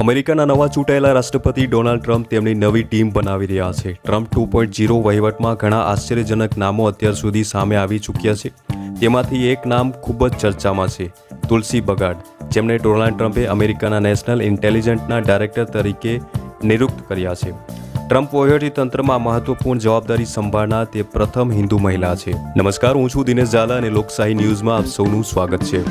અમેરિકાના નવા ચૂંટાયેલા રાષ્ટ્રપતિ ડોનાલ્ડ ટ્રમ્પ તેમની નવી ટીમ બનાવી રહ્યા છે. ટ્રમ્પ 2.0 વહીવટમાં ઘણા આશ્ચર્યજનક નામો અત્યાર સુધી સામે આવી ચૂક્યા છે. તેમાંથી એક નામ ખૂબ જ ચર્ચામાં છે, તુલસી બગાડ, જેમને ડોનાલ્ડ ટ્રમ્પે અમેરિકાના નેશનલ ઇન્ટેલિજન્સના ડાયરેક્ટર તરીકે નિયુક્ત કર્યા છે. ટ્રમ્પ વહીવટીતંત્રમાં મહત્વપૂર્ણ જવાબદારી સંભાળનાર તે પ્રથમ હિન્દુ મહિલા છે. નમસ્કાર, હું છું દિનેશ ઝાલા અને લોકશાહી ન્યૂઝમાં આપ સૌનું સ્વાગત છે.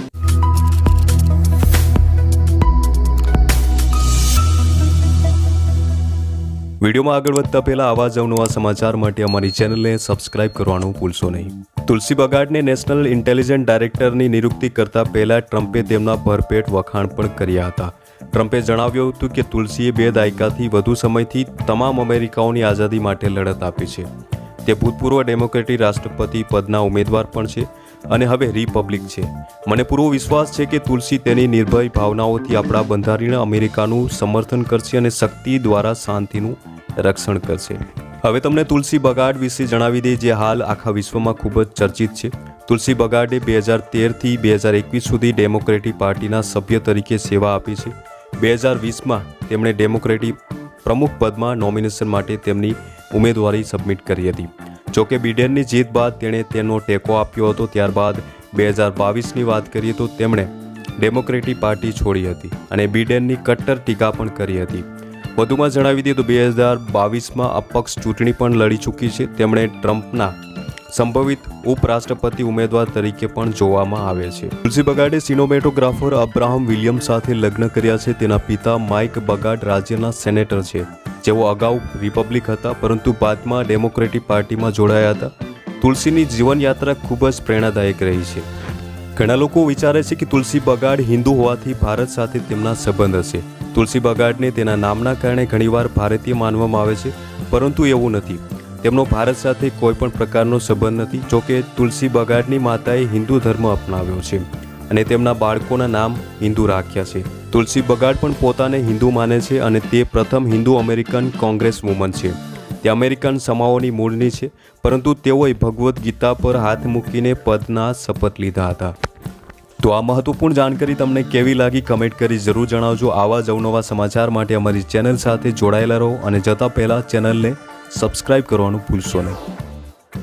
વિડીયોમાં આગળ વધતા પહેલા આવા જ અવનવા સમાચાર માટે અમારી ચેનલને સબસ્ક્રાઇબ કરવાનું ભૂલશો નહીં. તુલસી બગાડને નેશનલ ઇન્ટેલિજન્સ ડાયરેક્ટરની નિયુક્તિ કરતા પહેલા ટ્રમ્પે તેમના ભરપેટ વખાણ પણ કર્યા હતા. ટ્રમ્પે જણાવ્યું હતું કે તુલસીએ 2 દાયકાથી વધુ સમયથી તમામ અમેરિકાઓની આઝાદી માટે લડત આપી છે. તે ભૂતપૂર્વ ડેમોક્રેટિક રાષ્ટ્રપતિ પદના ઉમેદવાર પણ છે અને હવે રિપબ્લિક છે. મને પૂરો વિશ્વાસ છે કે તુલસી તેની નિર્ભય ભાવનાઓથી આપણા બંધારણીય અમેરિકાનું સમર્થન કરશે અને શક્તિ દ્વારા શાંતિનું રક્ષણ કરશે. હવે તમને તુલસી બગાડ વિશે જણાવી દે, જે હાલ આખા વિશ્વમાં ખૂબ જ ચર્ચિત છે. તુલસી બગાડે 2013થી 2021 સુધી ડેમોક્રેટિક પાર્ટીના સભ્ય તરીકે સેવા આપી છે. 2020માં તેમણે ડેમોક્રેટિક પ્રમુખ પદમાં નોમિનેશન માટે તેમની ઉમેદવારી સબમિટ કરી હતી. જોકે બિડેનની જીત બાદ તેણે તેનો ટેકો આપ્યો હતો. ત્યારબાદ 2022ની વાત કરીએ તો તેમણે ડેમોક્રેટિક પાર્ટી છોડી હતી અને બિડેનની કટ્ટર ટીકા પણ કરી હતી. વધુમાં જણાવી દઈએ તો 2022માં અપક્ષ ચૂંટણી પણ લડી ચૂકી છે. તેમણે ટ્રમ્પના સંભવિત ઉપરાષ્ટ્રપતિ ઉમેદવાર તરીકે પણ જોવામાં આવે છે. તુલસી બગાડે સિનેમેટોગ્રાફર અબ્રાહમ વિલિયમ્સ સાથે લગ્ન કર્યા છે. તેના પિતા માઇક બગાડ રાજ્યના સેનેટર છે, જેઓ અગાઉ રિપબ્લિક હતા પરંતુ બાદમાં ડેમોક્રેટિક પાર્ટીમાં જોડાયા હતા. તુલસીની જીવનયાત્રા ખૂબ જ પ્રેરણાદાયક રહી છે. ઘણા લોકો વિચારે છે કે તુલસી બગાડ હિન્દુ હોવાથી ભારત સાથે તેમના સંબંધ હશે. તુલસી બગાડને તેના નામના કારણે ઘણીવાર ભારતીય માનવામાં આવે છે, પરંતુ એવું નથી. તેમનો ભારત સાથે કોઈ પણ પ્રકારનો સંબંધ નથી. જોકે તુલસી બગાડની માતાએ હિન્દુ ધર્મ અપનાવ્યો છે અને તેમના બાળકોના નામ હિન્દુ રાખ્યા છે. તુલસી બગાડ પણ પોતાને હિન્દુ માને છે અને તે પ્રથમ હિન્દુ અમેરિકન કોંગ્રેસ વુમન છે. તે અમેરિકન સમાઓની મૂળની છે, પરંતુ તેઓએ ભગવદ્ ગીતા પર હાથ મૂકીને પદના શપથ લીધા હતા. તો આ મહત્વપૂર્ણ જાણકારી તમને કેવી લાગી કમેન્ટ કરી જરૂર જણાવજો. આવા જ અવનવા સમાચાર માટે અમારી ચેનલ સાથે જોડાયેલા રહો અને જતા પહેલાં ચેનલને સબસ્ક્રાઇબ કરવાનું ભૂલશો નહીં.